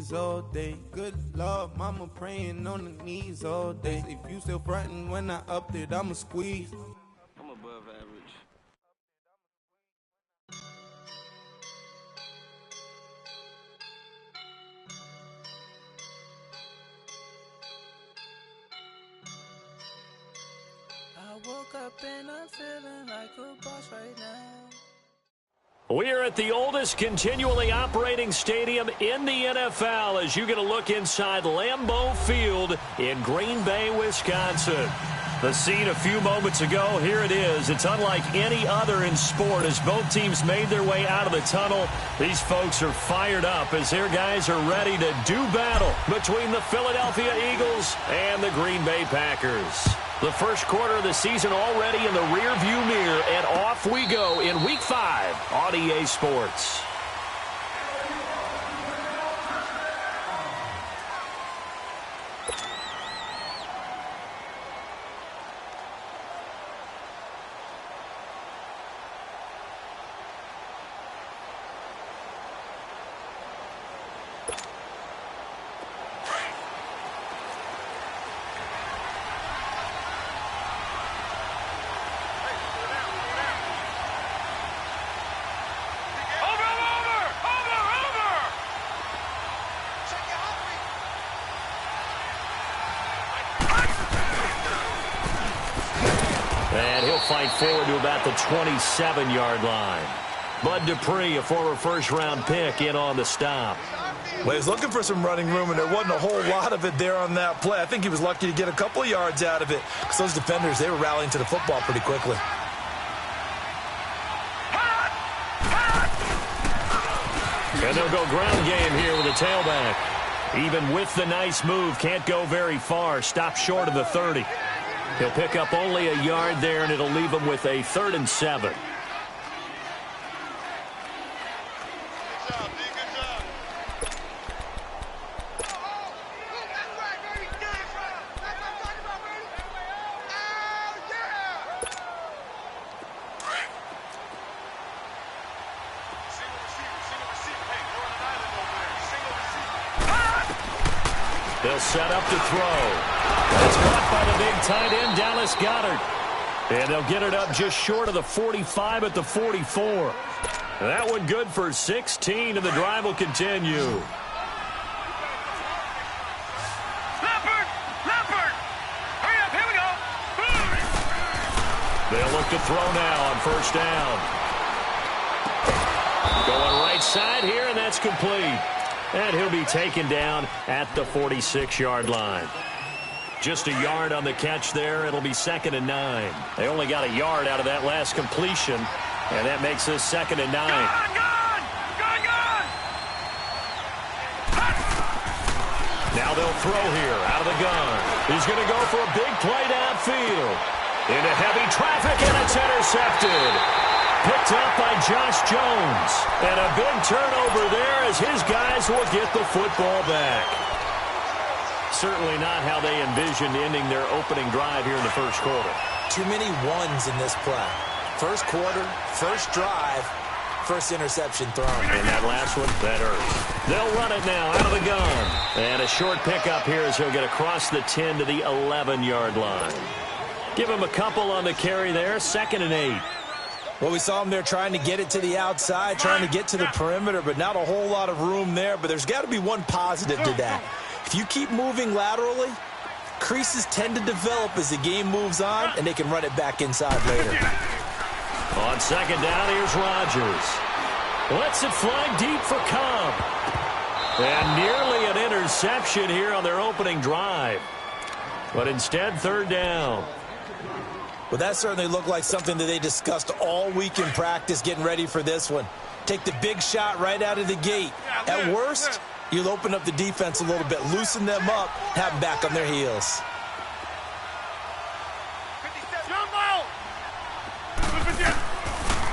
knees all day. Good Lord, mama praying on the knees all day. If you still frontin' when I upped it, I'ma squeeze. I'm above average. I woke up and I'm feeling like a boss right now. We're at the oldest continually operating stadium in the NFL as you get a look inside Lambeau Field in Green Bay, Wisconsin. The scene a few moments ago, here it is. It's unlike any other in sport as both teams made their way out of the tunnel. These folks are fired up as their guys are ready to do battle between the Philadelphia Eagles and the Green Bay Packers. The first quarter of the season already in the rearview mirror, and off we go in Week 5 on EA Sports. And he'll fight forward to about the 27-yard line. Bud Dupree, a former first-round pick, in on the stop. Well, he was looking for some running room, and there wasn't a whole lot of it there on that play. I think he was lucky to get a couple of yards out of it because those defenders, they were rallying to the football pretty quickly. And they'll go ground game here with a tailback. Even with the nice move, can't go very far. Stop short of the 30. He'll pick up only a yard there, and it'll leave him with a 3rd and 7. They'll set up to throw. It's caught by the big tight end, Dallas Goedert. And they'll get it up just short of the 45 at the 44. That one good for 16, and the drive will continue. Leopard! Hurry up, here we go! They'll look to throw now on first down. Going right side here, and that's complete. And he'll be taken down at the 46-yard line. Just a yard on the catch there. It'll be 2nd and 9. They only got a yard out of that last completion, and that makes this 2nd and 9. Gone! Now they'll throw here out of the gun. He's going to go for a big play downfield. Into heavy traffic, and it's intercepted. Picked up by Josh Jones. And a big turnover there as his guys will get the football back. Certainly not how they envisioned ending their opening drive here in the first quarter. Too many ones in this play. First quarter, first drive, first interception thrown. And that last one, that hurts. They'll run it now out of the gun. And a short pickup here as he'll get across the 10 to the 11-yard line. Give him a couple on the carry there, 2nd and 8. Well, we saw him there trying to get it to the outside, trying to get to the perimeter, but not a whole lot of room there. But there's got to be one positive to that. If you keep moving laterally, creases tend to develop as the game moves on, and they can run it back inside later. On 2nd down, here's Rodgers. Lets it fly deep for Cobb. And nearly an interception here on their opening drive. But instead, 3rd down. Well, that certainly looked like something that they discussed all week in practice getting ready for this one. Take the big shot right out of the gate. At worst, you'll open up the defense a little bit, loosen them up, have them back on their heels.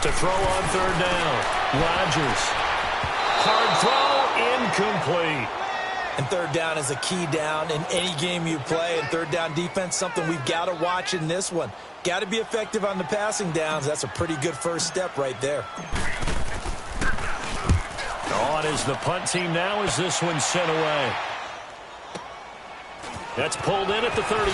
To throw on 3rd down, Rodgers. Hard throw, incomplete. And 3rd down is a key down in any game you play. And 3rd down defense, something we've got to watch in this one. Got to be effective on the passing downs. That's a pretty good first step right there. On on as the punt team now as this one's sent away. That's pulled in at the 32.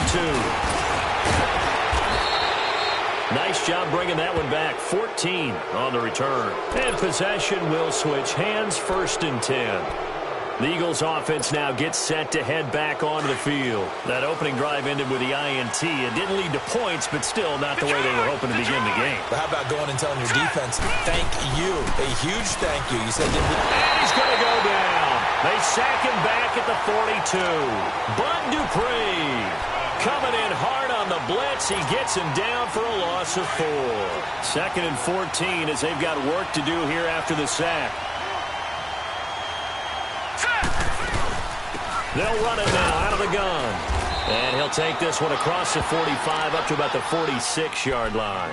Nice job bringing that one back. 14 on the return. And possession will switch hands, 1st and 10. The Eagles offense now gets set to head back onto the field. That opening drive ended with the INT. It didn't lead to points, but still not the way they were hoping to begin the game. But how about going and telling your defense, thank you, a huge thank you. You said, and he's going to go down. They sack him back at the 42. Bud Dupree coming in hard on the blitz. He gets him down for a loss of 4. 2nd and 14 as they've got work to do here after the sack. They'll run it now out of the gun. And he'll take this one across the 45 up to about the 46-yard line.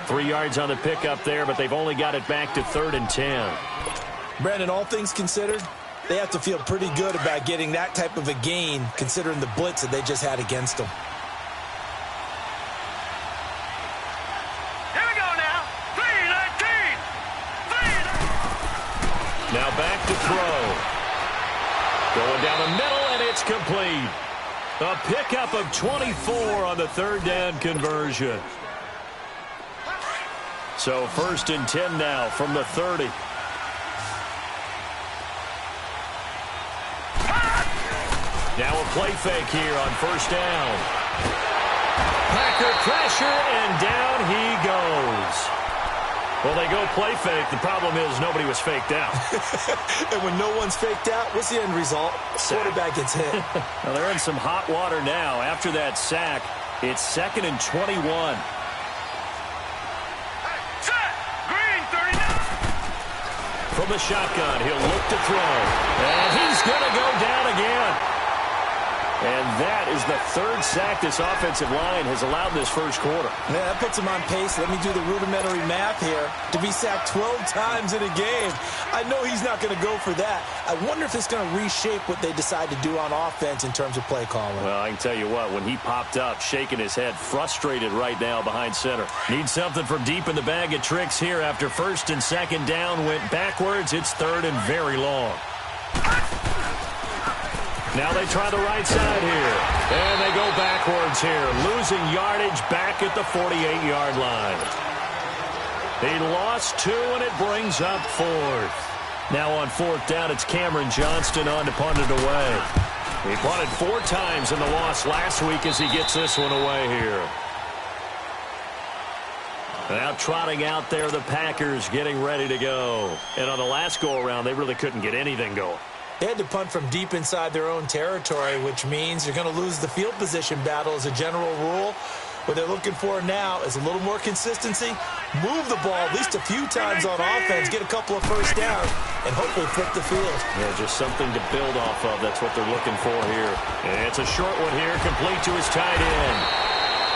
3 yards on the pickup there, but they've only got it back to 3rd and 10. Brandon, all things considered, they have to feel pretty good about getting that type of a gain considering the blitz that they just had against them. Here we go now. 3-19. Now back to throw. Going down the middle, and it's complete. A pickup of 24 on the 3rd down conversion. So 1st and 10 now from the 30. Now a play fake here on 1st down. Packer pressure, and down he goes. Well, they go play fake. The problem is nobody was faked out. And when no one's faked out, what's the end result? Quarterback gets hit. Well, they're in some hot water now. After that sack, it's 2nd and 21. Set. Green, 39. From the shotgun, he'll look to throw. And he's going to go down again. And that is the 3rd sack this offensive line has allowed this 1st quarter. Yeah, that puts him on pace. Let me do the rudimentary math here. To be sacked 12 times in a game, I know he's not going to go for that. I wonder if it's going to reshape what they decide to do on offense in terms of play calling. Well, I can tell you what, when he popped up, shaking his head, frustrated right now behind center. Needs something from deep in the bag of tricks here after 1st and 2nd down went backwards. It's 3rd and very long. Now they try the right side here. And they go backwards here. Losing yardage back at the 48-yard line. He lost 2, and it brings up 4th. Now on 4th down, it's Cameron Johnston on to punt it away. He punted 4 times in the loss last week as he gets this one away here. Now trotting out there, the Packers getting ready to go. And on the last go-around, they really couldn't get anything going. They had to punt from deep inside their own territory, which means you're going to lose the field position battle as a general rule. What they're looking for now is a little more consistency, move the ball at least a few times on offense, get a couple of 1st downs, and hopefully flip the field. Yeah, just something to build off of. That's what they're looking for here. And it's a short one here, complete to his tight end.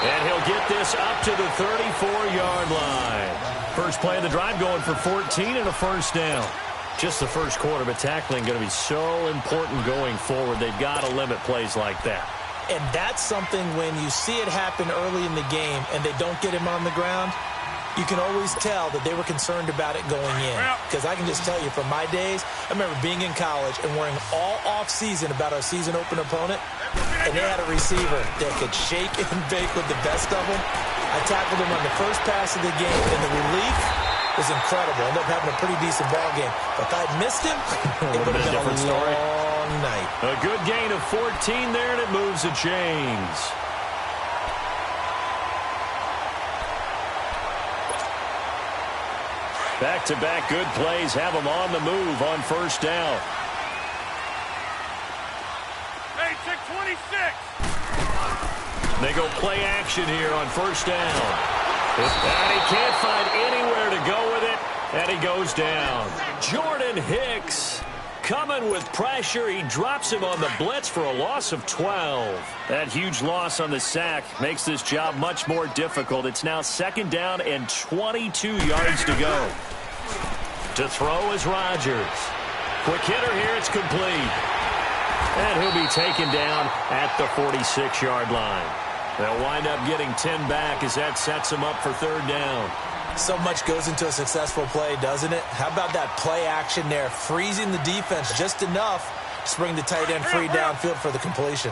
And he'll get this up to the 34-yard line. First play of the drive going for 14 and a 1st down. Just the 1st quarter, but tackling going to be so important going forward. They've got to limit plays like that. And that's something when you see it happen early in the game and they don't get him on the ground, you can always tell that they were concerned about it going in. Because I can just tell you from my days, I remember being in college and worrying all off-season about our season open opponent, and they had a receiver that could shake and bake with the best of them. I tackled him on the first pass of the game, and the relief was incredible. Ended up having a pretty decent ball game. But if I'd missed him, it would have been a different story. Long night. A good gain of 14 there, and it moves the chains. Back-to-back good plays have them on the move on 1st down. 26. They go play action here on 1st down. And he can't find anywhere to go with it, and he goes down. Jordan Hicks coming with pressure. He drops him on the blitz for a loss of 12. That huge loss on the sack makes this job much more difficult. It's now 2nd down and 22 yards to go. To throw is Rodgers. Quick hitter here, it's complete. And he'll be taken down at the 46-yard line. They'll wind up getting 10 back as that sets them up for 3rd down. So much goes into a successful play, doesn't it? How about that play action there, freezing the defense just enough to bring the tight end free downfield for the completion.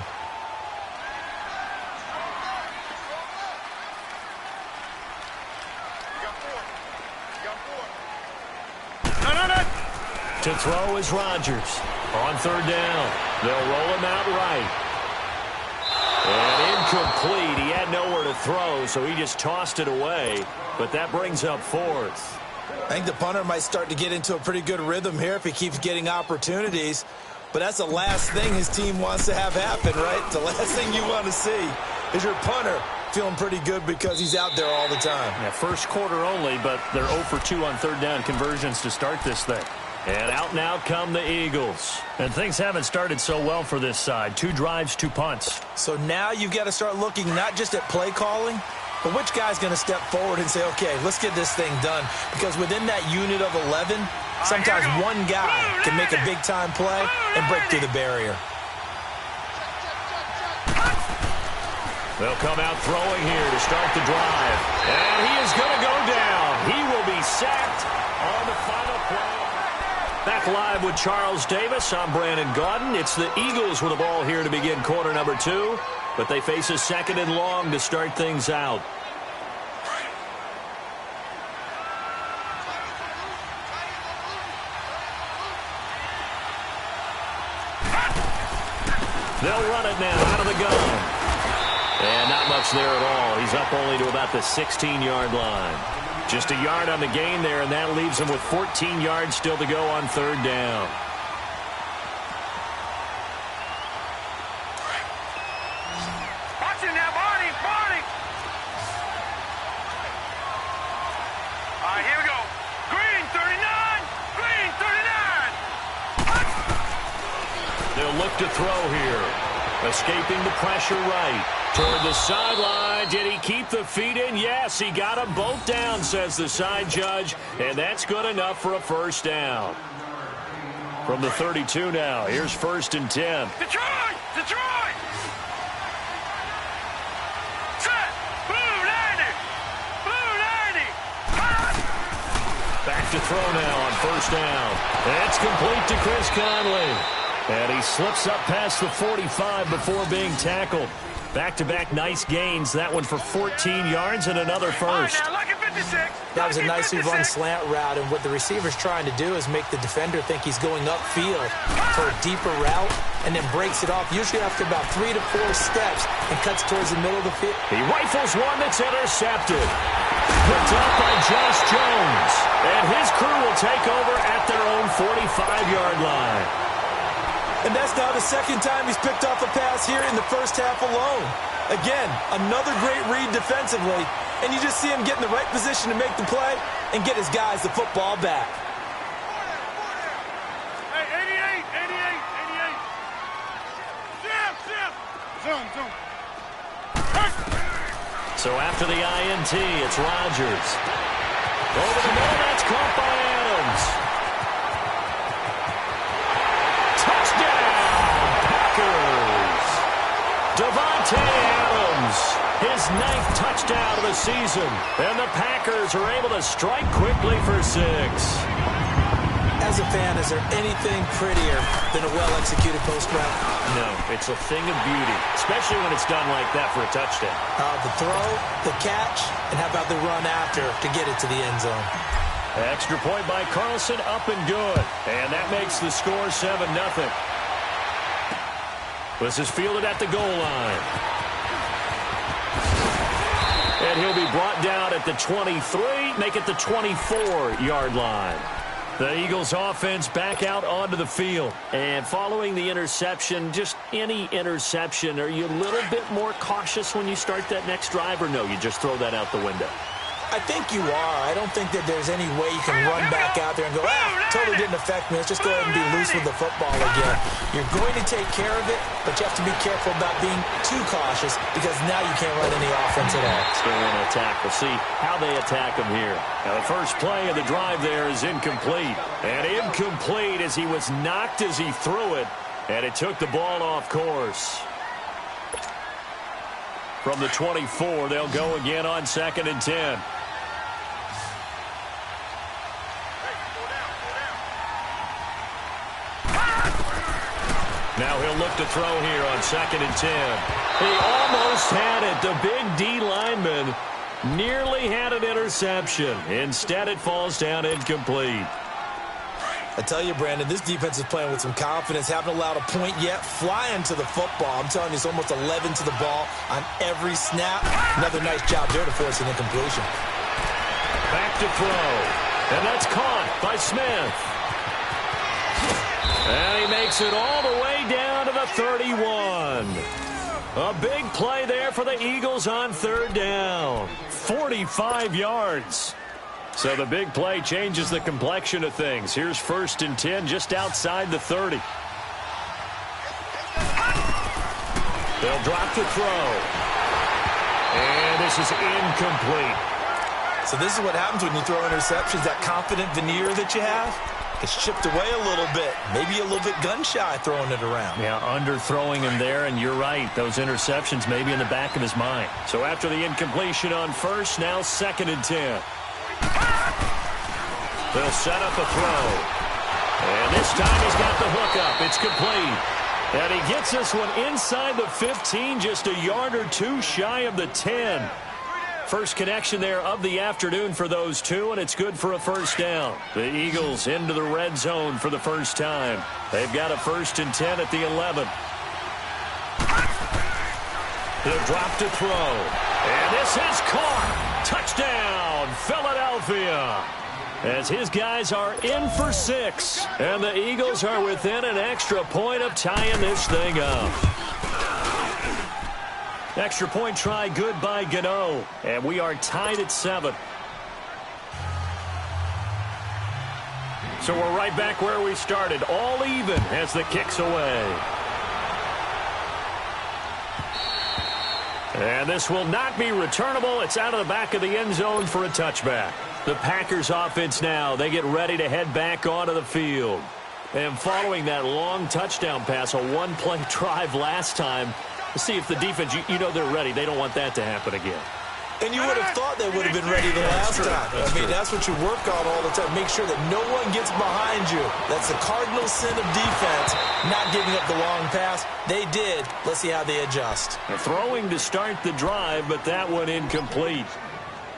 To throw is Rodgers. On third down, they'll roll him out right. And incomplete. He had nowhere to throw, so he just tossed it away. But that brings up fourth. I think the punter might start to get into a pretty good rhythm here if he keeps getting opportunities. But that's the last thing his team wants to have happen, right? The last thing you want to see is your punter feeling pretty good because he's out there all the time. Yeah, first quarter only, but they're 0 for 2 on third down conversions to start this thing. And out now come the Eagles. And things haven't started so well for this side. 2 drives, 2 punts. So now you've got to start looking not just at play calling, but which guy's going to step forward and say, okay, let's get this thing done. Because within that unit of 11, sometimes one guy can make a big-time play and break through the barrier. They'll come out throwing here to start the drive. And he is going to go down. He will be sacked on the final play. Back live with Charles Davis. I'm Brandon Gaudin. It's the Eagles with the ball here to begin quarter number 2. But they face a second and long to start things out. They'll run it now out of the gun. And not much there at all. He's up only to about the 16-yard line. Just a yard on the gain there, and that leaves him with 14 yards still to go on third down. Watch it now, Barney! All right, here we go. Green, 39! Green, 39! They'll look to throw here. Escaping the pressure right. Toward the sideline. Did he keep the feet in? Yes, he got them both down, says the side judge. And that's good enough for a first down. From the 32 now. Here's 1st and 10. Detroit! Detroit! Set! Blue 90! Blue 90! Back to throw now on first down. It's complete to Chris Conley. And he slips up past the 45 before being tackled. Back-to-back nice gains. That one for 14 yards and another first. Right, now, lucky 56. That was a Lucky nicely run 56. slant route, and what the receiver's trying to do is make the defender think he's going upfield for a deeper route, and then breaks it off, usually after about 3 to 4 steps, and cuts towards the middle of the field. He rifles one that's intercepted. Picked up by Josh Jones. And his crew will take over at their own 45-yard line. And that's now the second time he's picked off a pass here in the first half alone. Again, another great read defensively, and you just see him get in the right position to make the play and get his guys the football back. Hey, 88, 88, 88. Zoom. So after the INT, it's Rodgers. Over the middle, that's caught by Adams. Davante Adams, his 9th touchdown of the season. And the Packers are able to strike quickly for 6. As a fan, is there anything prettier than a well-executed post route? No, it's a thing of beauty, especially when it's done like that for a touchdown. The throw, the catch, and how about the run after to get it to the end zone? Extra point by Carlson, up and good. And that makes the score 7-0. This is fielded at the goal line. And he'll be brought down at the 23, make it the 24-yard line. The Eagles offense back out onto the field. And following the interception, just any interception, are you a little bit more cautious when you start that next drive, or no, you just throw that out the window? I think you are. I don't think that there's any way you can run back out there and go, totally didn't affect me. Let's just go ahead and be loose with the football again. You're going to take care of it, but you have to be careful about being too cautious because now you can't run any offense at all. Still want to attack. We'll see how they attack him here. Now, the first play of the drive there is incomplete. And incomplete as he was knocked as he threw it, and it took the ball off course. From the 24, they'll go again on 2nd and 10. Now he'll look to throw here on 2nd and 10. He almost had it. The big D lineman nearly had an interception. Instead, it falls down incomplete. I tell you, Brandon, this defense is playing with some confidence. Haven't allowed a point yet. Flying to the football. I'm telling you, it's almost 11 to the ball on every snap. Another nice job there to force an incompletion. Back to throw. And that's caught by Smith. And he makes it all the way down to the 31. A big play there for the Eagles on 3rd down. 45 yards. So the big play changes the complexion of things. Here's 1st and 10 just outside the 30. They'll drop to throw. And this is incomplete. So this is what happens when you throw interceptions. That confident veneer that you have gets chipped away a little bit. Maybe a little bit gun-shy throwing it around. Yeah, under-throwing him there, and you're right. Those interceptions may be in the back of his mind. So after the incompletion on 1st, now 2nd and 10. They'll set up a throw. And this time he's got the hookup. It's complete. And he gets this one inside the 15, just a yard or two shy of the 10. First connection there of the afternoon for those two, and it's good for a 1st down. The Eagles into the red zone for the first time. They've got a 1st and 10 at the 11. He'll drop to throw. And this is caught. Touchdown, Philadelphia. As his guys are in for 6. And the Eagles are within an extra point of tying this thing up. Extra point try good by Gano. And we are tied at 7. So we're right back where we started. All even as the kick's away. And this will not be returnable. It's out of the back of the end zone for a touchback. The Packers offense now, they get ready to head back onto the field. And following that long touchdown pass, a one-play drive last time, to see if the defense, you know they're ready. They don't want that to happen again. And you would have thought they would have been ready the last time. I mean, that's what you work on all the time. Make sure that no one gets behind you. That's the cardinal sin of defense, not giving up the long pass. They did. Let's see how they adjust. Throwing to start the drive, but that one incomplete.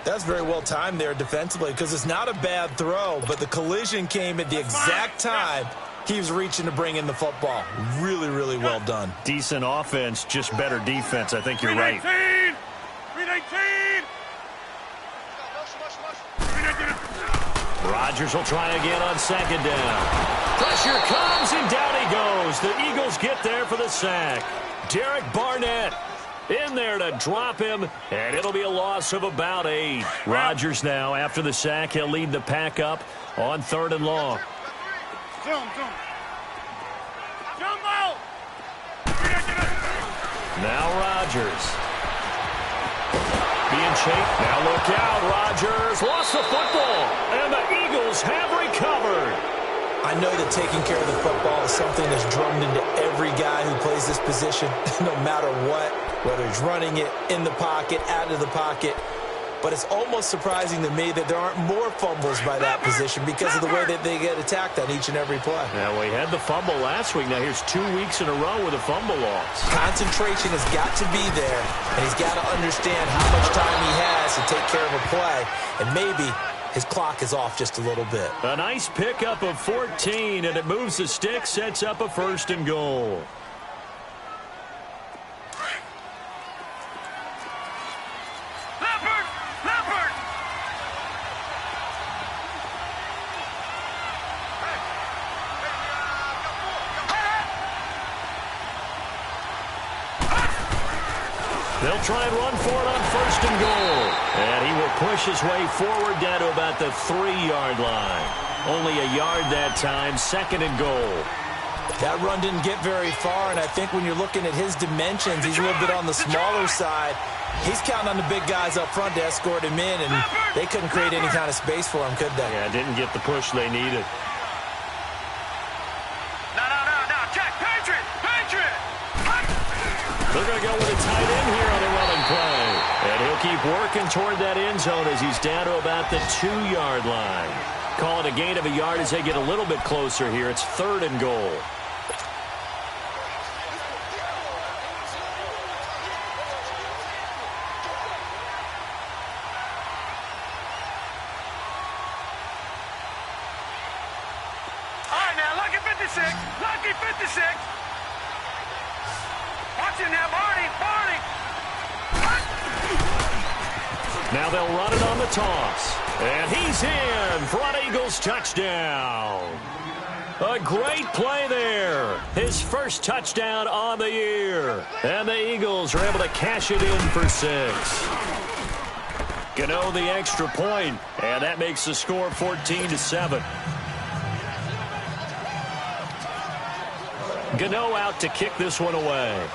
That's very well timed there defensively because it's not a bad throw, but the collision came at the exact time he was reaching to bring in the football. Really, really well done. Decent offense, just better defense. I think you're right. 319! Rodgers will try again on 2nd down. Pressure comes, and down he goes. The Eagles get there for the sack. Derek Barnett in there to drop him, and it'll be a loss of about 8. Rodgers now, after the sack, he'll lead the pack up on 3rd and long. Now Rodgers. Being chased. Now look out. Rodgers lost the football, and the Eagles have recovered. I know that taking care of the football is something that's drummed into every guy who plays this position, no matter what, whether he's running it, in the pocket, out of the pocket. But it's almost surprising to me that there aren't more fumbles by that position because of the way that they get attacked on each and every play. Now, we had the fumble last week. Now, here's 2 weeks in a row with a fumble loss. Concentration has got to be there, and he's got to understand how much time he has to take care of a play, and maybe his clock is off just a little bit. A nice pickup of 14, and it moves the stick, sets up a 1st and goal. They'll try and run for it on 1st and goal. And he will push his way forward down to about the 3-yard line. Only a yard that time, 2nd and goal. That run didn't get very far, and I think when you're looking at his dimensions, he's a little bit on the smaller side. He's counting on the big guys up front to escort him in, and they couldn't create any kind of space for him, could they? Yeah, didn't get the push they needed. They're going to go with a tight end here on the running play. And he'll keep working toward that end zone as he's down to about the 2-yard line. Call it a gain of a yard as they get a little bit closer here. It's 3rd and goal. 56. Lucky 56. Watch it now, Barney. Now they'll run it on the toss. And he's in for an Eagles touchdown. A great play there. His first touchdown on the year. And the Eagles are able to cash it in for 6. Gano the extra point, and that makes the score 14-7. Gano out to kick this one away.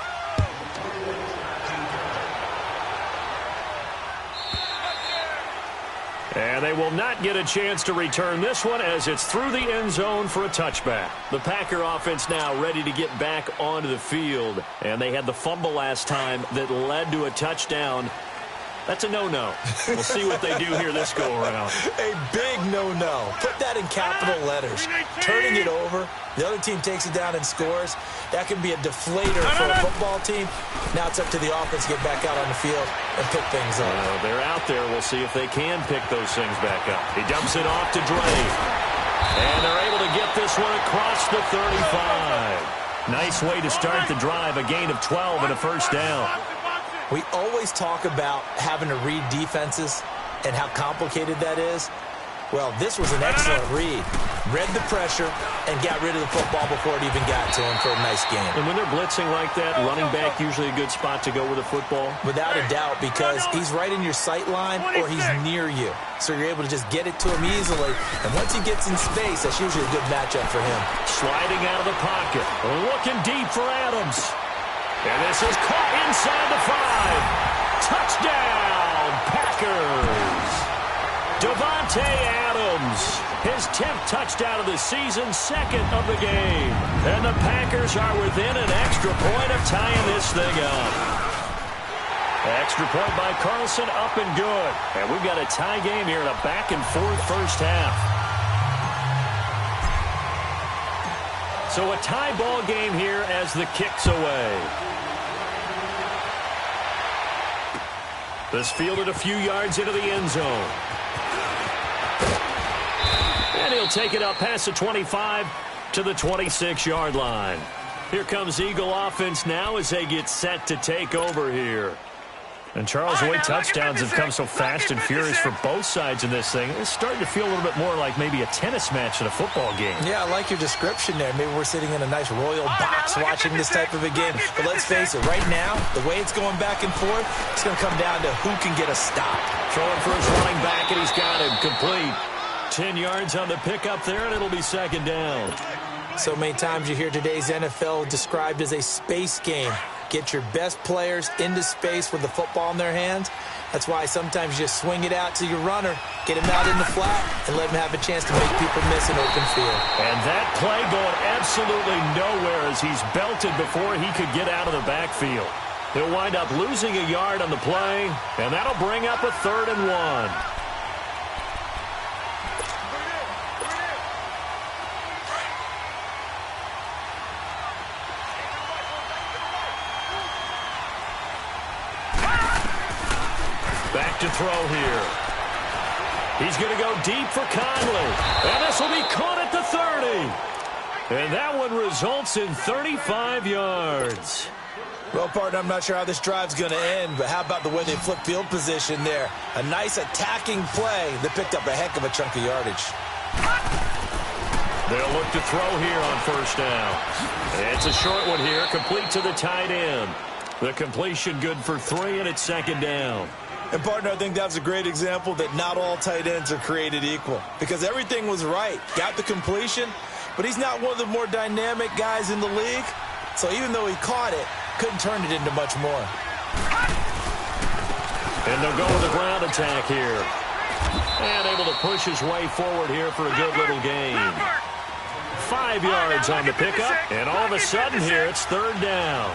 And they will not get a chance to return this one as it's through the end zone for a touchback. The Packer offense now ready to get back onto the field. And they had the fumble last time that led to a touchdown. That's a no-no. We'll see what they do here this go-around. A big no-no. Put that in capital letters. Turning it over. The other team takes it down and scores. That can be a deflator for a football team. Now it's up to the offense to get back out on the field and pick things up. They're out there. We'll see if they can pick those things back up. He dumps it off to Dre. And they're able to get this one across the 35. Nice way to start the drive. A gain of 12 and a first down. We always talk about having to read defenses and how complicated that is. Well, this was an excellent read. Read the pressure and got rid of the football before it even got to him for a nice game. And when they're blitzing like that, running back usually a good spot to go with the football? Without a doubt, because he's right in your sight line or he's near you. So you're able to just get it to him easily. And once he gets in space, that's usually a good matchup for him. Sliding out of the pocket. Looking deep for Adams. And this is caught inside the 5. Touchdown, Packers. Davante Adams, his 10th touchdown of the season, 2nd of the game. And the Packers are within an extra point of tying this thing up. Extra point by Carlson, up and good. And we've got a tie game here in a back-and-forth first half. So a tie ball game here as the kick's away. This fielded a few yards into the end zone. And he'll take it up past the 25 to the 26-yard line. Here comes Eagle offense now as they get set to take over here. And Charles, the way touchdowns have come so fast and furious for both sides in this thing, it's starting to feel a little bit more like maybe a tennis match than a football game. Yeah, I like your description there. Maybe we're sitting in a nice royal box watching this type of a game. But let's face it, right now, the way it's going back and forth, it's going to come down to who can get a stop. Throwing for his running back, and he's got him complete. 10 yards on the pickup there, and it'll be second down. So many times you hear today's NFL described as a space game. Get your best players into space with the football in their hands. That's why sometimes you just swing it out to your runner, get him out in the flat, and let him have a chance to make people miss an open field. And that play going absolutely nowhere as he's belted before he could get out of the backfield. He'll wind up losing a yard on the play, and that'll bring up a 3rd and 1. To throw here. He's going to go deep for Conley. And this will be caught at the 30. And that one results in 35 yards. Well, partner, I'm not sure how this drive's going to end, but how about the way they flip field position there? A nice attacking play that picked up a heck of a chunk of yardage. They'll look to throw here on first down. It's a short one here, complete to the tight end. The completion good for 3, and it's second down. And, partner, I think that's a great example that not all tight ends are created equal. Because everything was right. Got the completion, but he's not one of the more dynamic guys in the league. So even though he caught it, couldn't turn it into much more. And they'll go with a ground attack here. And able to push his way forward here for a good little gain. 5 yards on the pickup, and all of a sudden here it's 3rd down.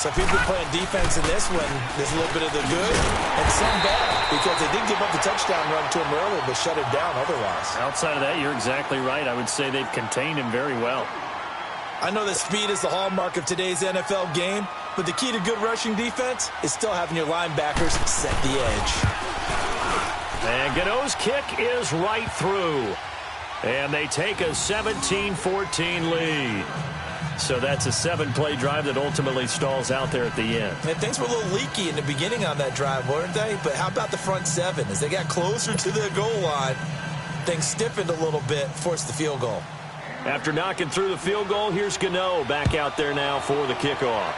So if you've been playing defense in this one, there's a little bit of the good and some bad, because they did give up the touchdown run to him earlier, but shut it down otherwise. Outside of that, you're exactly right. I would say they've contained him very well. I know that speed is the hallmark of today's NFL game, but the key to good rushing defense is still having your linebackers set the edge. And Gano's kick is right through. And they take a 17-14 lead. So that's a 7-play drive that ultimately stalls out there at the end. And things were a little leaky in the beginning on that drive, weren't they? But how about the front seven? As they got closer to the goal line, things stiffened a little bit, forced the field goal. After knocking through the field goal, here's Gano back out there now for the kickoff.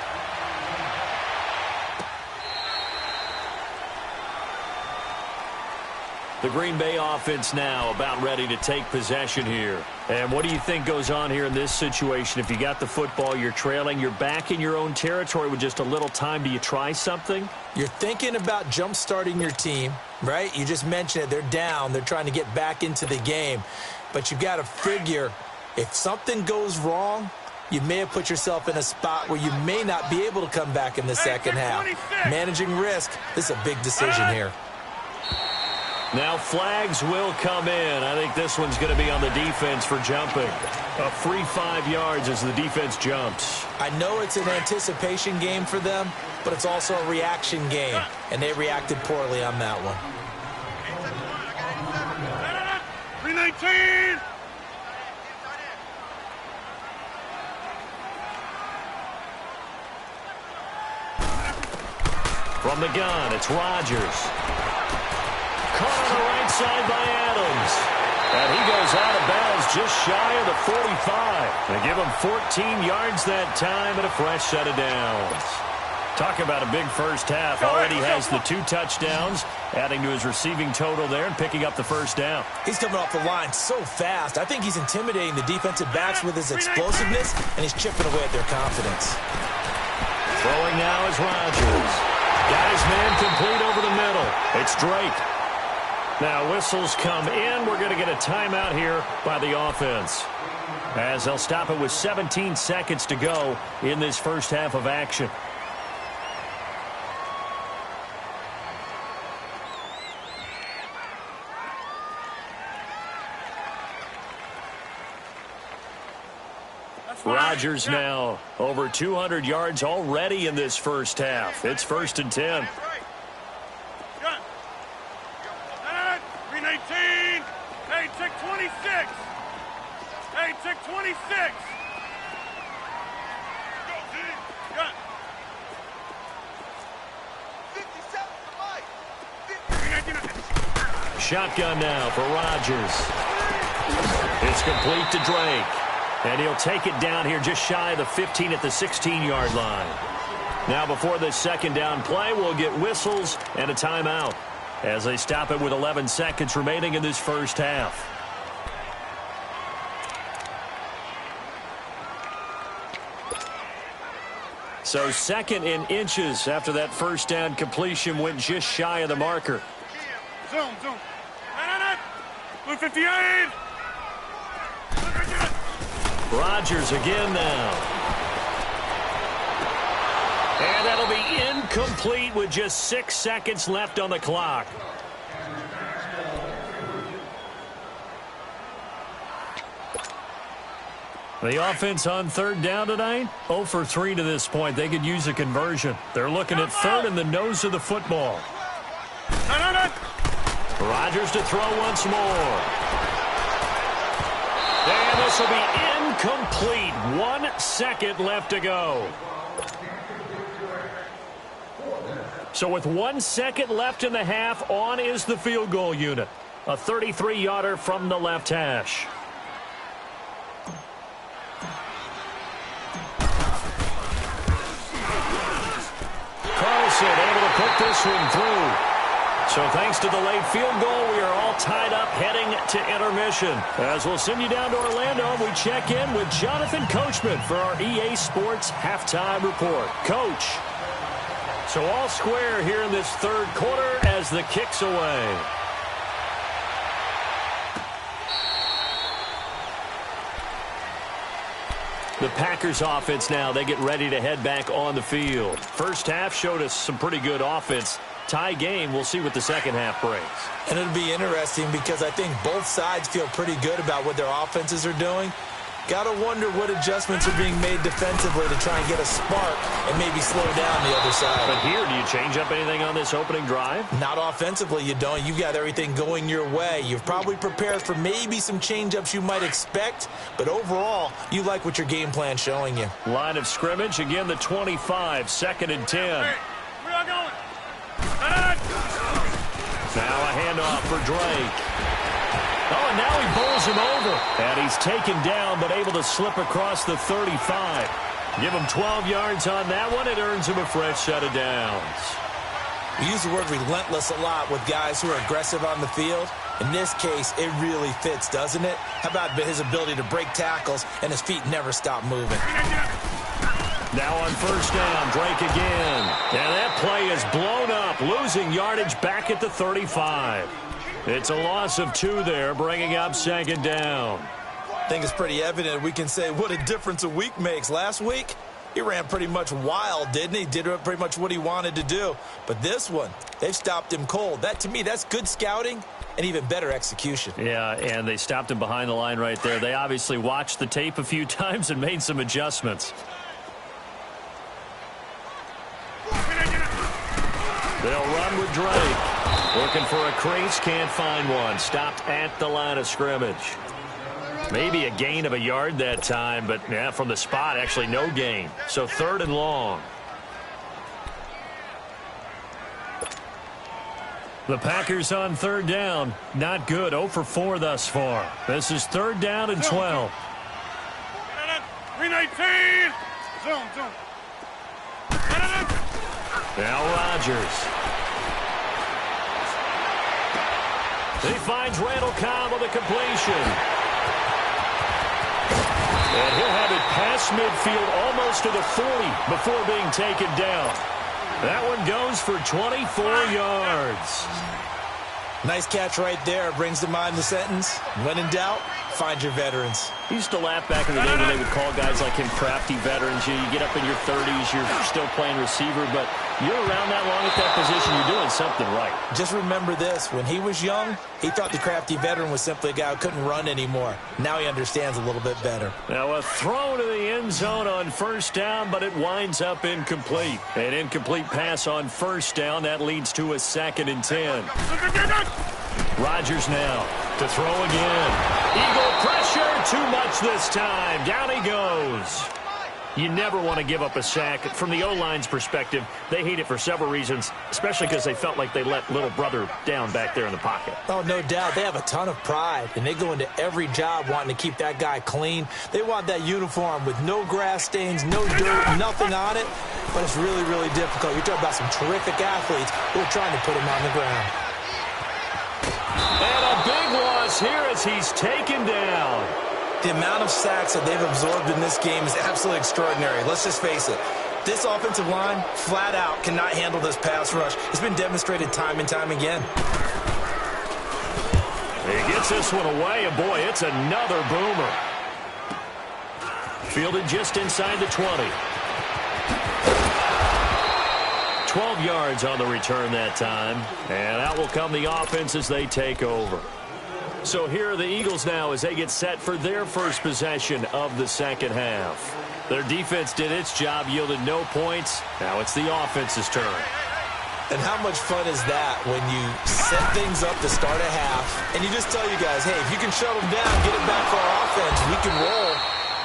The Green Bay offense now about ready to take possession here. And what do you think goes on here in this situation? If you got the football, you're trailing, you're back in your own territory with just a little time. Do you try something? You're thinking about jump-starting your team, right? You just mentioned it. They're down. They're trying to get back into the game. But you've got to figure if something goes wrong, you may have put yourself in a spot where you may not be able to come back in the second half. Managing risk, this is a big decision here. Now flags will come in. I think this one's going to be on the defense for jumping. A free 5 yards as the defense jumps. I know it's an anticipation game for them, but it's also a reaction game, and they reacted poorly on that one. 319! From the gun, it's Rodgers. Caught on the right side by Adams. And he goes out of bounds just shy of the 45. They give him 14 yards that time and a fresh set of downs. Talk about a big first half. Already has the 2 touchdowns, adding to his receiving total there and picking up the first down. He's coming off the line so fast. I think he's intimidating the defensive backs with his explosiveness, and he's chipping away at their confidence. Throwing now is Rodgers. Guy's man complete over the middle. It's Drake. Now whistles come in. We're going to get a timeout here by the offense, as they'll stop it with 17 seconds to go in this first half of action. Rodgers now over 200 yards already in this first half. It's 1st and 10. 319! Hey, check 26! Hey, check 26! Go, team! Gun! 57 Shotgun now for Rodgers. It's complete to Drake. And he'll take it down here just shy of the 15 at the 16-yard line. Now before this second down play, we'll get whistles and a timeout as they stop it with 11 seconds remaining in this first half. So 2nd in inches after that first down completion went just shy of the marker. Zoom. 158! Rodgers again now. And that'll be incomplete with just 6 seconds left on the clock. The offense on 3rd down tonight, 0 for 3 to this point. They could use a conversion. They're looking at 3rd in the nose of the football. Rodgers to throw once more. And this will be incomplete. 1 second left to go. So with 1 second left in the half, on is the field goal unit. A 33-yarder from the left hash. Carlson able to put this one through. So thanks to the late field goal, we are all tied up heading to intermission. As we'll send you down to Orlando, we check in with Jonathan Coachman for our EA Sports Halftime Report. Coach, so all square here in this 3rd quarter as the kick's away. The Packers offense now, they get ready to head back on the field. First half showed us some pretty good offense. Tie game, we'll see what the second half brings. And it'll be interesting because I think both sides feel pretty good about what their offenses are doing. Gotta wonder what adjustments are being made defensively to try and get a spark and maybe slow down the other side. But here, do you change up anything on this opening drive? Not offensively, you don't. You've got everything going your way. You've probably prepared for maybe some change-ups you might expect, but overall, you like what your game plan's showing you. Line of scrimmage, again the 25, 2nd and 10. Hey, where y'all going? Now a handoff for Drake. Oh, and now he bowls him over. And he's taken down, but able to slip across the 35. Give him 12 yards on that one. It earns him a fresh set of downs. We use the word relentless a lot with guys who are aggressive on the field. In this case, it really fits, doesn't it? How about his ability to break tackles and his feet never stop moving? Now on first down, Drake again. And that play is blown up, losing yardage back at the 35. It's a loss of 2 there, bringing up 2nd down. I think it's pretty evident we can say what a difference a week makes. Last week, he ran pretty much wild, didn't he? Did pretty much what he wanted to do. But this one, they've stopped him cold. That, to me, that's good scouting and even better execution. Yeah, and they stopped him behind the line right there. They obviously watched the tape a few times and made some adjustments. They'll run with Drake. Looking for a crease, can't find one. Stopped at the line of scrimmage. Maybe a gain of a yard that time, but yeah, from the spot, actually no gain. So 3rd and long. The Packers on 3rd down. Not good. 0 for 4 thus far. This is 3rd down and 12. 319. Zone. Now Rodgers. He finds Randall Cobb on the completion. And he'll have it past midfield almost to the 40 before being taken down. That one goes for 24 yards. Nice catch right there. Brings to mind the sentence, when in doubt, find your veterans. I used to laugh back in the day when they would call guys like him crafty veterans. You get up in your 30s, you're still playing receiver, but you're around that long at that position, you're doing something right. Just remember this. When he was young, he thought the crafty veteran was simply a guy who couldn't run anymore. Now he understands a little bit better. Now a throw to the end zone on first down, but it winds up incomplete. An incomplete pass on first down. That leads to a 2nd and 10. Rodgers now to throw again. Eagle pressure, too much this time. Down he goes. You never want to give up a sack. From the O-line's perspective, they hate it for several reasons, especially because they felt like they let little brother down back there in the pocket. Oh, no doubt. They have a ton of pride, and they go into every job wanting to keep that guy clean. They want that uniform with no grass stains, no dirt, nothing on it, but it's really, really difficult. You're talking about some terrific athletes who are trying to put him on the ground. And a big loss here as he's taken down. The amount of sacks that they've absorbed in this game is absolutely extraordinary. Let's just face it. This offensive line, flat out, cannot handle this pass rush. It's been demonstrated time and time again. He gets this one away, and boy, it's another boomer. Fielded just inside the 20. 12 yards on the return that time. And out will come the offense as they take over. So here are the Eagles now as they get set for their first possession of the second half. Their defense did its job, yielded no points. Now it's the offense's turn. And how much fun is that when you set things up to start a half and you just tell you guys, hey, if you can shut them down, get it back for our offense, we can roll.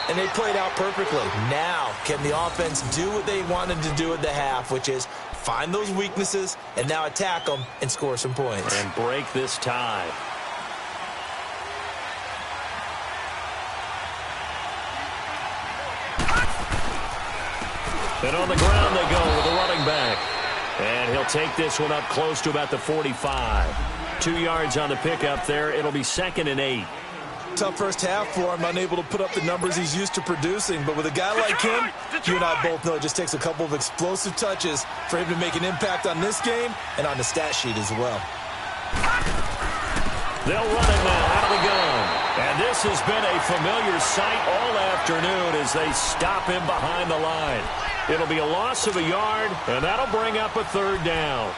And they played out perfectly. Now, can the offense do what they wanted to do at the half, which is find those weaknesses and now attack them and score some points. And break this tie. And on the ground they go with the running back. And he'll take this one up close to about the 45. 2 yards on the pickup there. It'll be 2nd and 8. Tough first half for him, unable to put up the numbers he's used to producing. But with a guy like him, you and I both know it just takes a couple of explosive touches for him to make an impact on this game and on the stat sheet as well. They'll run it now out of the gun. And this has been a familiar sight all afternoon as they stop him behind the line. It'll be a loss of a yard, and that'll bring up a 3rd down.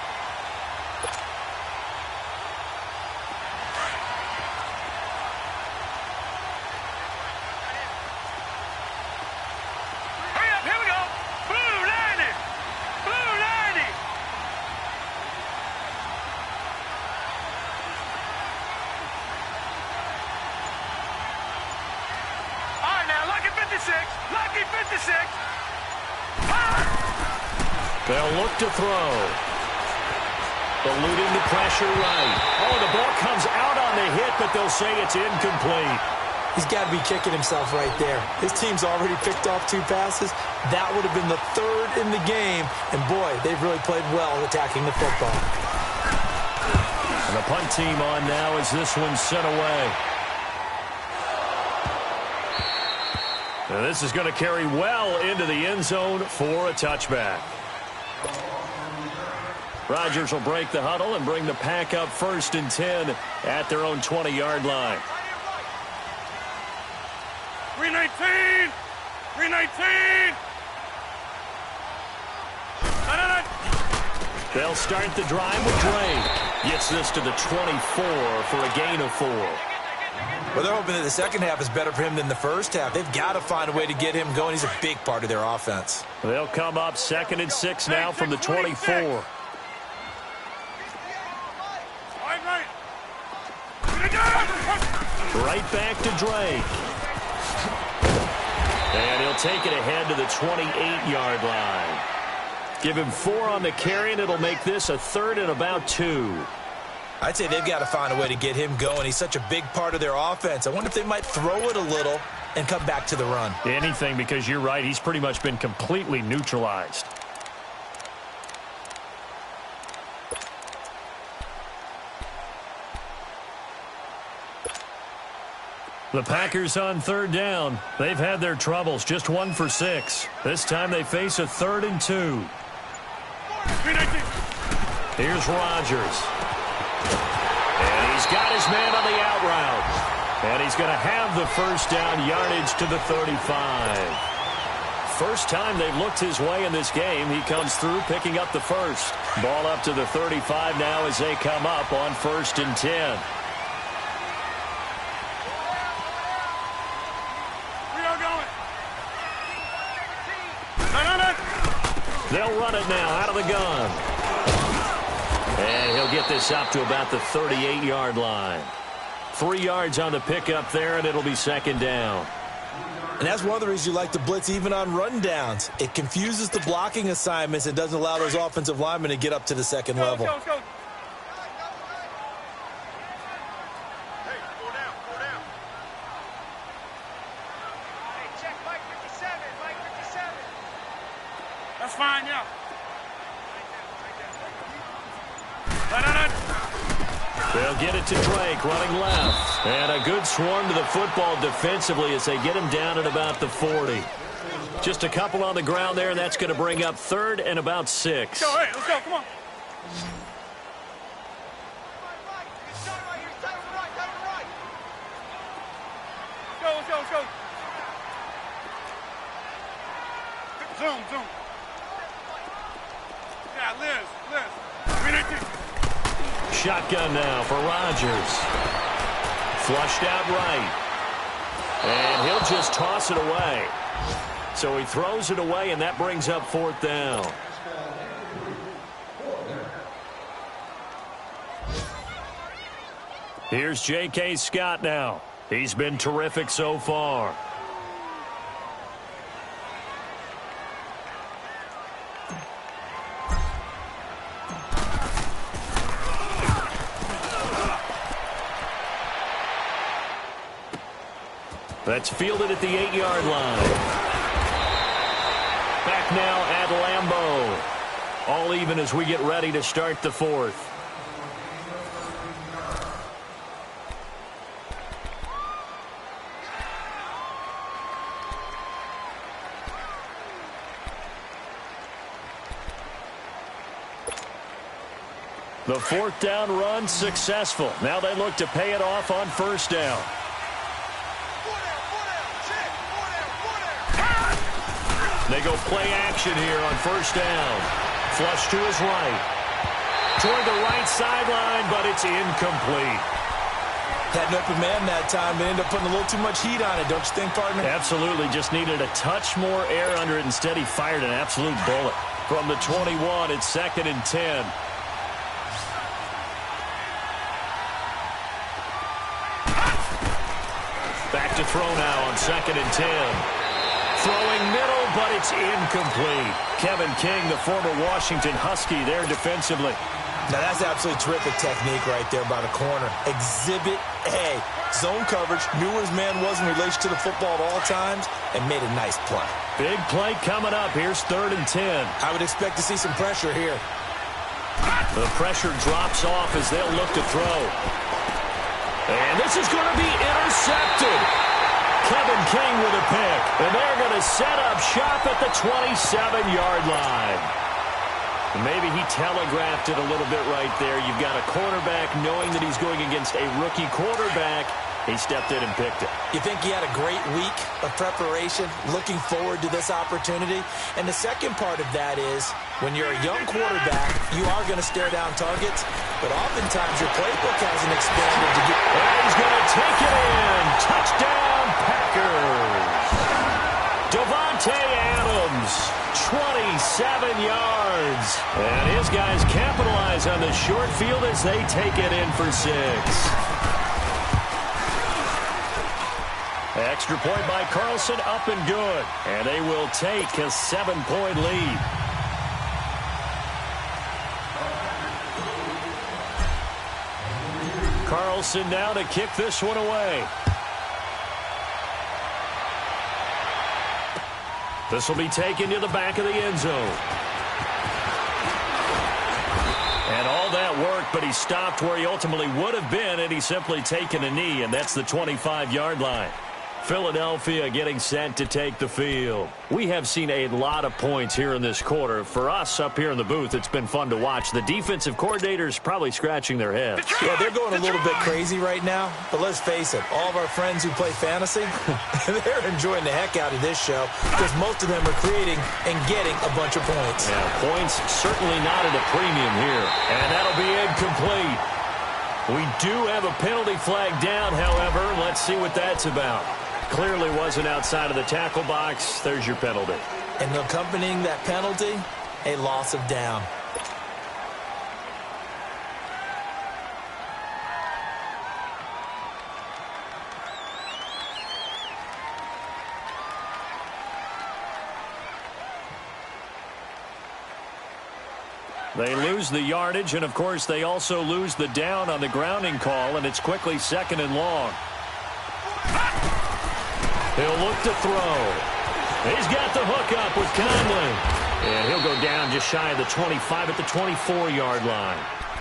They'll look to throw. Eluding the pressure right. Oh, the ball comes out on the hit, but they'll say it's incomplete. He's got to be kicking himself right there. His team's already picked off 2 passes. That would have been the 3rd in the game. And, boy, they've really played well attacking the football. And the punt team on now as this one's sent away. And this is going to carry well into the end zone for a touchback. Rodgers will break the huddle and bring the pack up 1st and 10 at their own 20-yard line. 319! 319! They'll start the drive with Drake. Gets this to the 24 for a gain of 4. Well, they're hoping that the second half is better for him than the first half. They've got to find a way to get him going. He's a big part of their offense. They'll come up 2nd and 6 now from the 24. Right back to Drake. And he'll take it ahead to the 28-yard line. Give him 4 on the carry, and it'll make this a 3rd and about 2. I'd say they've got to find a way to get him going. He's such a big part of their offense. I wonder if they might throw it a little and come back to the run. Anything, because you're right. He's pretty much been completely neutralized. The Packers on 3rd down. They've had their troubles, just 1 for 6. This time they face a 3rd and 2. Here's Rodgers. And he's got his man on the out route. And he's going to have the 1st down yardage to the 35. First time they've looked his way in this game. He comes through picking up the 1st. Ball up to the 35 now as they come up on 1st and 10. They'll run it now out of the gun. And he'll get this up to about the 38-yard line. 3 yards on the pickup there, and it'll be 2nd down. And that's one of the reasons you like to blitz even on rundowns. It confuses the blocking assignments and doesn't allow those offensive linemen to get up to the 2nd level. Let's go. That's fine, yeah. They'll get it to Drake, running left. And a good swarm to the football defensively as they get him down at about the 40. Just a couple on the ground there, and that's going to bring up 3rd and about 6. Go, hey, let's go, come on. Let's go. Zoom. Yeah, Liz. Shotgun now for Rodgers. Flushed out right. And he'll just toss it away. So he throws it away, and that brings up 4th down. Here's J.K. Scott now. He's been terrific so far. That's fielded at the 8-yard line. Back now at Lambeau. All even as we get ready to start the 4th. The 4th down run successful. Now they look to pay it off on 1st down. They go play action here on 1st down. Flush to his right. Toward the right sideline, but it's incomplete. Had an open man that time, but ended up putting a little too much heat on it, don't you think, partner? Absolutely. Just needed a touch more air under it. Instead, he fired an absolute bullet. From the 21, it's 2nd and 10. Back to throw now on 2nd and 10. Throwing middle but it's incomplete. Kevin King, the former Washington Husky, there defensively. Now, that's absolutely terrific technique right there by the corner. Exhibit A. Zone coverage, knew where his man was in relation to the football at all times, and made a nice play. Big play coming up. Here's 3rd and 10. I would expect to see some pressure here. The pressure drops off as they'll look to throw. And this is going to be intercepted. Kevin King with a pick. And they're going to set up shop at the 27-yard line. Maybe he telegraphed it a little bit right there. You've got a quarterback knowing that he's going against a rookie quarterback. He stepped in and picked it. You think he had a great week of preparation, looking forward to this opportunity? And the second part of that is, when you're a young quarterback, you are going to stare down targets, but oftentimes your playbook hasn't expanded to get... And he's going to take it in. Touchdown, Packers. Davante Adams, 27 yards. And his guys capitalize on the short field as they take it in for 6. Extra point by Carlson, up and good. And they will take a 7-point lead. Carlson now to kick this one away. This will be taken to the back of the end zone. And all that worked, but he stopped where he ultimately would have been had he simply taken a knee, and that's the 25-yard line. Philadelphia getting set to take the field. We have seen a lot of points here in this quarter. For us up here in the booth, it's been fun to watch. The defensive coordinators probably scratching their heads. Yeah, they're going a little bit crazy right now, but let's face it, all of our friends who play fantasy, they're enjoying the heck out of this show because most of them are creating and getting a bunch of points. Yeah, points certainly not at a premium here. And that'll be incomplete. We do have a penalty flag down, however. Let's see what that's about. Clearly wasn't outside of the tackle box. There's your penalty. And accompanying that penalty, a loss of down. They lose the yardage, and, of course, they also lose the down on the grounding call, and it's quickly 2nd and long. He'll look to throw. He's got the hook up with Conley. And he'll go down just shy of the 25 at the 24-yard line.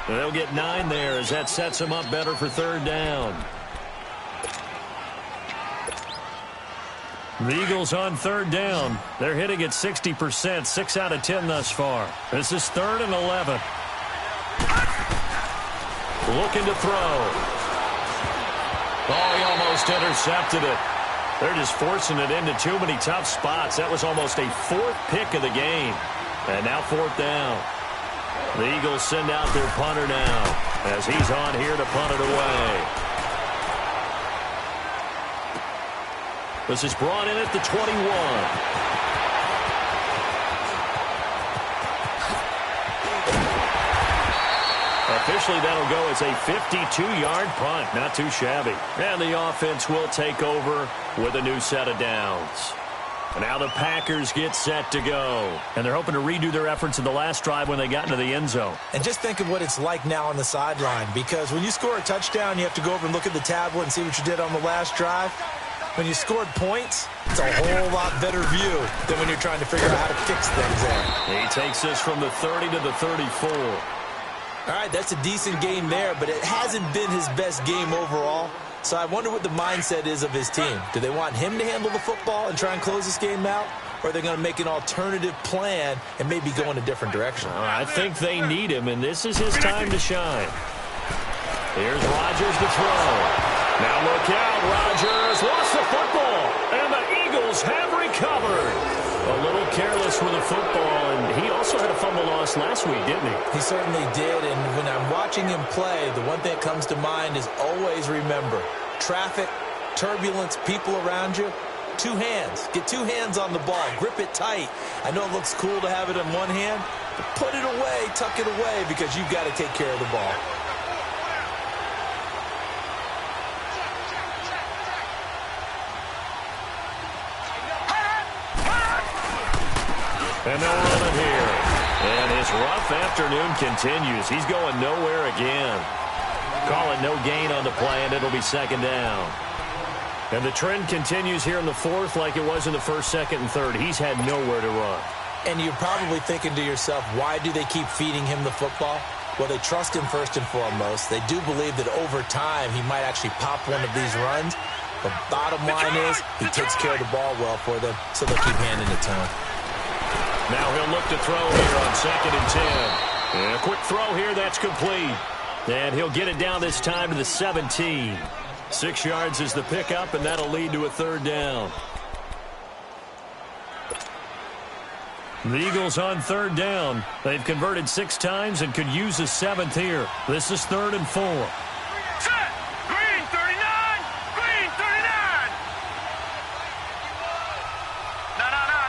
And they'll get 9 there as that sets him up better for 3rd down. The Eagles on 3rd down. They're hitting at 60%, 6 out of 10 thus far. This is 3rd and 11. Looking to throw. Oh, he almost intercepted it. They're just forcing it into too many tough spots. That was almost a 4th pick of the game. And now 4th down. The Eagles send out their punter now as he's on here to punt it away. This is brought in at the 21. Officially, that'll go as a 52-yard punt. Not too shabby. And the offense will take over with a new set of downs. And now the Packers get set to go. And they're hoping to redo their efforts in the last drive when they got into the end zone. And just think of what it's like now on the sideline, because when you score a touchdown, you have to go over and look at the tablet and see what you did on the last drive. When you scored points, it's a whole lot better view than when you're trying to figure out how to fix things there. He takes this from the 30 to the 34. All right, that's a decent game there, but it hasn't been his best game overall. So I wonder what the mindset is of his team. Do they want him to handle the football and try and close this game out? Or are they going to make an alternative plan and maybe go in a different direction? I think they need him, and this is his time to shine. Here's Rodgers to throw. Now look out, Rodgers lost the football, and the Eagles have recovered. A little careless with the football, and he also had a fumble loss last week, didn't he? He certainly did, and when I'm watching him play, the one thing that comes to mind is always remember, traffic, turbulence, people around you, 2 hands. Get 2 hands on the ball. Grip it tight. I know it looks cool to have it in one hand, but put it away, tuck it away, because you've got to take care of the ball. And they'll run it here. And his rough afternoon continues. He's going nowhere again. Call it no gain on the play, and it'll be second down. And the trend continues here in the fourth like it was in the first, second, and third. He's had nowhere to run. And you're probably thinking to yourself, why do they keep feeding him the football? Well, they trust him first and foremost. They do believe that over time he might actually pop one of these runs. But bottom line is he takes care of the ball well for them, so they'll keep handing it to him. Now he'll look to throw here on 2nd and 10. And a quick throw here, that's complete. And he'll get it down this time to the 17. 6 yards is the pickup, and that'll lead to a third down. The Eagles on third down. They've converted 6 times and could use a 7th here. This is 3rd and 4. Set! Green 39! Green 39!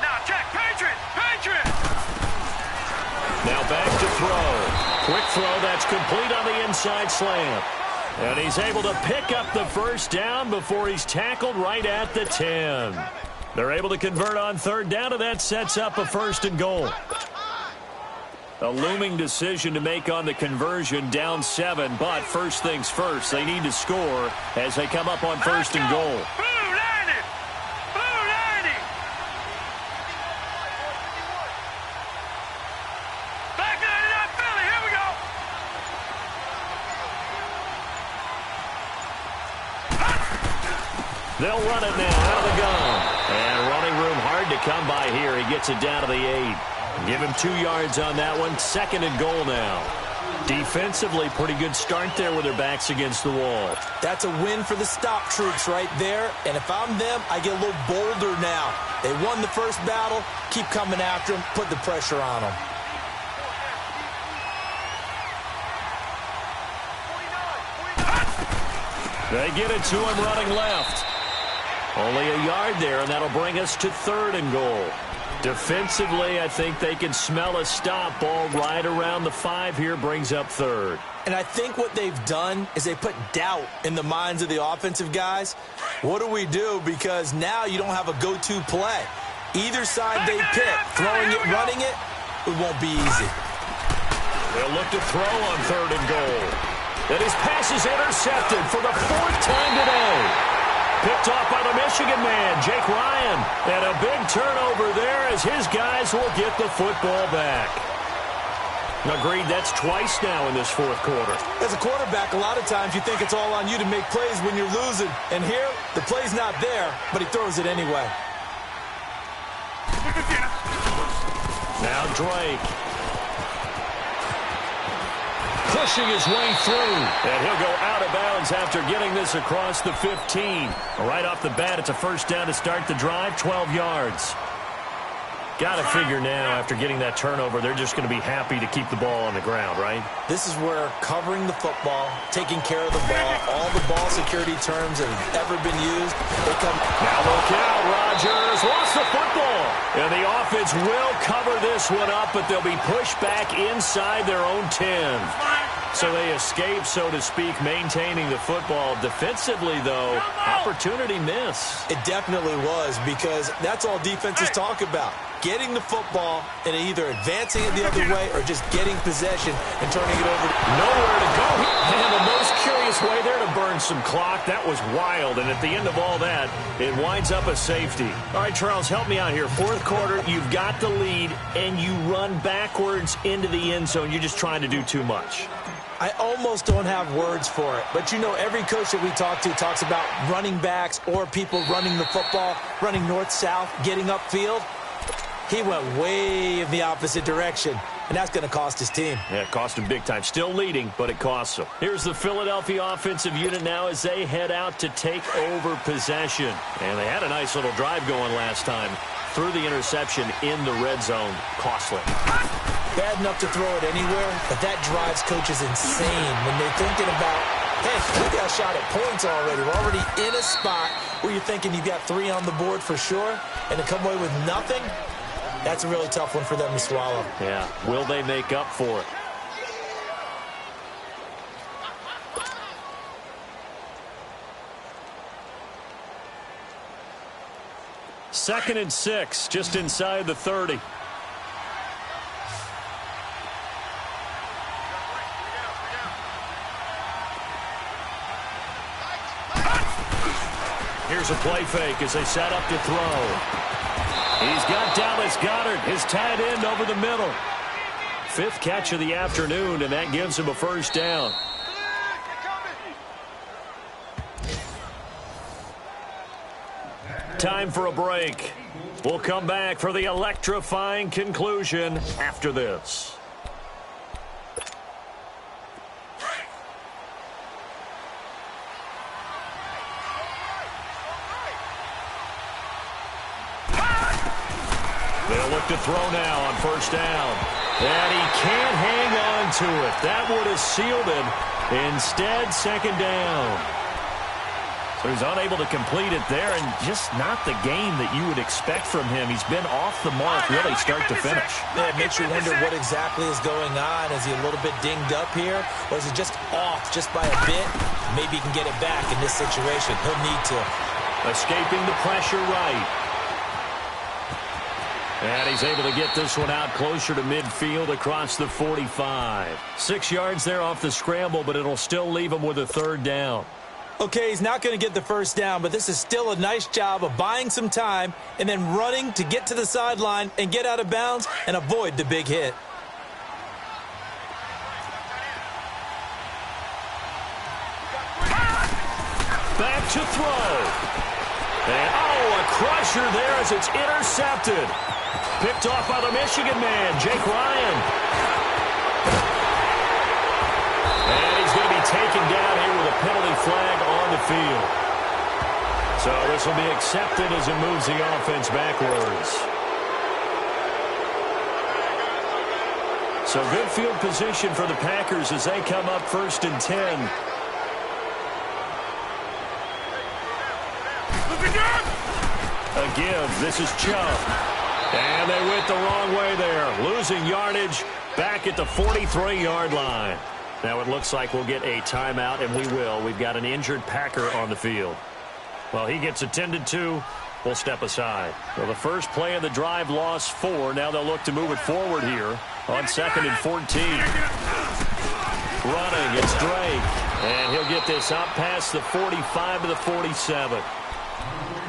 No, check! Patriot! Patriot! Now back to throw. Quick throw, that's complete on the inside slant. And he's able to pick up the first down before he's tackled right at the 10. They're able to convert on third down, and that sets up a 1st and goal. A looming decision to make on the conversion, down 7, but first things first, they need to score as they come up on 1st and goal. Blue 90! Blue 90! Back 99 Philly, here we go! They'll run it now out of the gun. And running room hard to come by here. He gets it down to the 8. Give him 2 yards on that one. 2nd and goal now. Defensively, pretty good start there with their backs against the wall. That's a win for the stop troops right there. And if I'm them, I get a little bolder now. They won the first battle. Keep coming after them. Put the pressure on them. They get it to him running left. Only a yard there, and that'll bring us to 3rd and goal. Defensively, I think they can smell a stop. Ball right around the 5 here, brings up 3rd. And I think what they've done is they put doubt in the minds of the offensive guys. What do we do? Because now you don't have a go-to play. Either side they pick, throwing it, running it, it won't be easy. They'll look to throw on 3rd and goal. And his pass is intercepted for the 4th time today. Picked off by the Michigan man, Jake Ryan. And a big turnover there as his guys will get the football back. Agreed, that's twice now in this 4th quarter. As a quarterback, a lot of times you think it's all on you to make plays when you're losing. And here, the play's not there, but he throws it anyway. Now Drake. Pushing his way through. And he'll go out of bounds after getting this across the 15. Right off the bat, it's a 1st down to start the drive, 12 yards. Got to figure now, after getting that turnover, they're just going to be happy to keep the ball on the ground, right? This is where covering the football, taking care of the ball, all the ball security terms that have ever been used, they come. Now look out, Rodgers lost the football. And the offense will cover this one up, but they'll be pushed back inside their own 10. So they escape, so to speak, maintaining the football. Defensively, though, opportunity miss. It definitely was, because that's all defenses talk about. Getting the football and either advancing it the other way or just getting possession and turning it over. Nowhere to go. And the most curious way there to burn some clock. That was wild. And at the end of all that, it winds up a safety. All right, Charles, help me out here. 4th quarter, you've got the lead, and you run backwards into the end zone. You're just trying to do too much. I almost don't have words for it. But, you know, every coach that we talk to talks about running backs or people running the football, running north-south, getting upfield. He went way in the opposite direction, and that's going to cost his team. Yeah, it cost him big time. Still leading, but it costs him. Here's the Philadelphia offensive unit now as they head out to take over possession. And they had a nice little drive going last time. Threw the interception in the red zone. Costly. Bad enough to throw it anywhere, but that drives coaches insane when they're thinking about, hey, we got a shot at points already. We're already in a spot where you're thinking you've got 3 on the board for sure, and to come away with nothing, that's a really tough one for them to swallow. Yeah. Will they make up for it? Second and 6, just inside the 30. Here's a play fake as they set up to throw. He's got Dallas Goedert, his tight end, over the middle. 5th catch of the afternoon, and that gives him a first down. Time for a break. We'll come back for the electrifying conclusion after this. They'll look to throw now on first down. And he can't hang on to it. That would have sealed it. Instead, second down. So he's unable to complete it there, and just not the game that you would expect from him. He's been off the mark really start to finish. Yeah, it makes you wonder what exactly is going on. Is he a little bit dinged up here, or is it just off just by a bit? Maybe he can get it back in this situation. He'll need to. Escaping the pressure right. And he's able to get this one out closer to midfield across the 45. 6 yards there off the scramble, but it'll still leave him with a third down. Okay, he's not going to get the first down, but this is still a nice job of buying some time and then running to get to the sideline and get out of bounds and avoid the big hit. Back to throw. And, a crusher there as it's intercepted. Picked off by the Michigan man, Jake Ryan. And he's going to be taken down here with a penalty flag on the field. So this will be accepted as it moves the offense backwards. So good field position for the Packers as they come up 1st and 10. A give. This is Chubb. And they went the wrong way there. Losing yardage back at the 43-yard line. Now it looks like we'll get a timeout, and we will. We've got an injured Packer on the field. Well, he gets attended to. We'll step aside. Well, the first play of the drive lost 4. Now they'll look to move it forward here on 2nd and 14. Running, it's Drake. And he'll get this out past the 45 to the 47.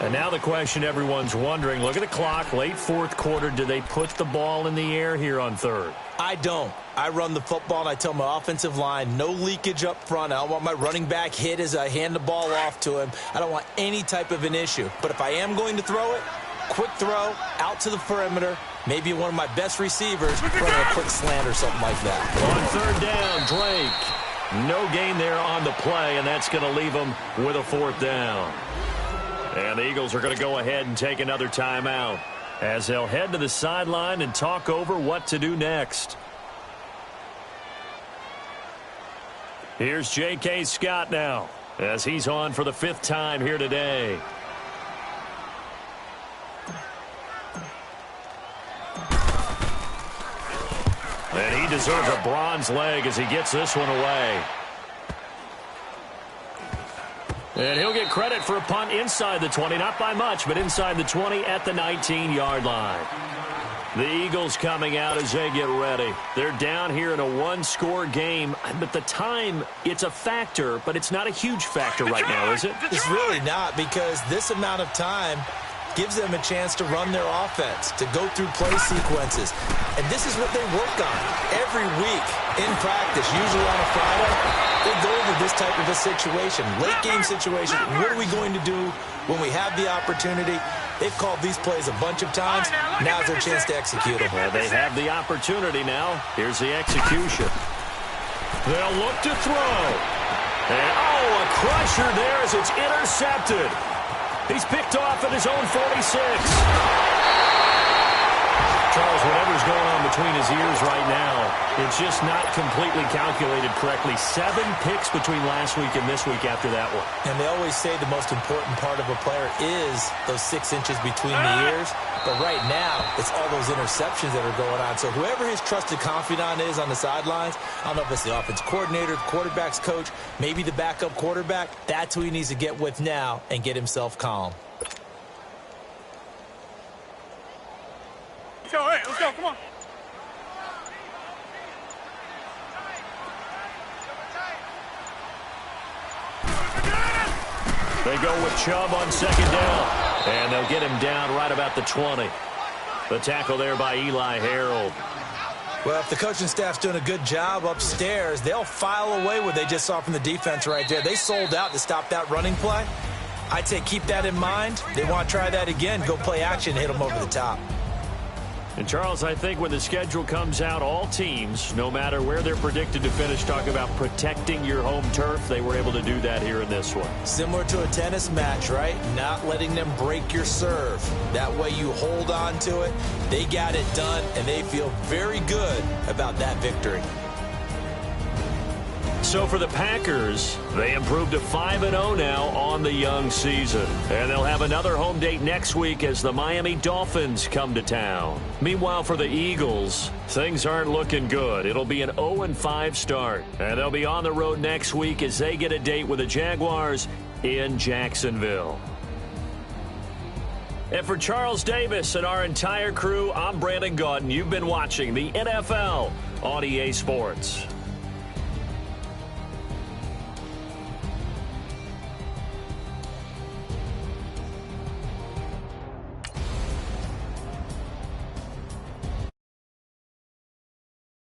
And now the question everyone's wondering, look at the clock, late 4th quarter. Do they put the ball in the air here on 3rd? I don't. I run the football, and I tell my offensive line, no leakage up front. I don't want my running back hit as I hand the ball off to him. I don't want any type of an issue. But if I am going to throw it, quick throw, out to the perimeter, maybe one of my best receivers running a quick slant or something like that. On 3rd down, Drake. No gain there on the play, and that's going to leave him with a 4th down. And the Eagles are going to go ahead and take another timeout as they'll head to the sideline and talk over what to do next. Here's J.K. Scott now as he's on for the 5th time here today. And he deserves a bronze leg as he gets this one away. And he'll get credit for a punt inside the 20, not by much, but inside the 20 at the 19-yard line. The Eagles coming out as they get ready. They're down here in a 1-score game, but the time, it's a factor, but it's not a huge factor right now, is it? It's really not, because this amount of time gives them a chance to run their offense, to go through play sequences. And this is what they work on every week in practice, usually on a Friday. They go over this type of a situation, late game situation. What are we going to do when we have the opportunity? They've called these plays a bunch of times. Now's their chance to execute them. Well, they have the opportunity now. Here's the execution. They'll look to throw. And, a crusher there as it's intercepted. He's picked off at his own 46. Charles, whatever's going on between his ears right now, it's just not completely calculated correctly. 7 picks between last week and this week after that one. And they always say the most important part of a player is those 6 inches between the ears. But right now, it's all those interceptions that are going on. So whoever his trusted confidant is on the sidelines, I don't know if it's the offense coordinator, the quarterback's coach, maybe the backup quarterback, that's who he needs to get with now and get himself calm. Let's go, hey, let's go, come on. They go with Chubb on second down. And they'll get him down right about the 20. The tackle there by Eli Harold. Well, if the coaching staff's doing a good job upstairs, they'll file away what they just saw from the defense right there. They sold out to stop that running play. I'd say keep that in mind. They want to try that again, go play action, hit them over the top. And, Charles, I think when the schedule comes out, all teams, no matter where they're predicted to finish, talk about protecting your home turf. They were able to do that here in this one. Similar to a tennis match, right? Not letting them break your serve. That way you hold on to it. They got it done, and they feel very good about that victory. So for the Packers, they improved to 5-0 now on the young season. And they'll have another home date next week as the Miami Dolphins come to town. Meanwhile, for the Eagles, things aren't looking good. It'll be an 0-5 start. And they'll be on the road next week as they get a date with the Jaguars in Jacksonville. And for Charles Davis and our entire crew, I'm Brandon Gaudin. You've been watching the NFL on EA Sports.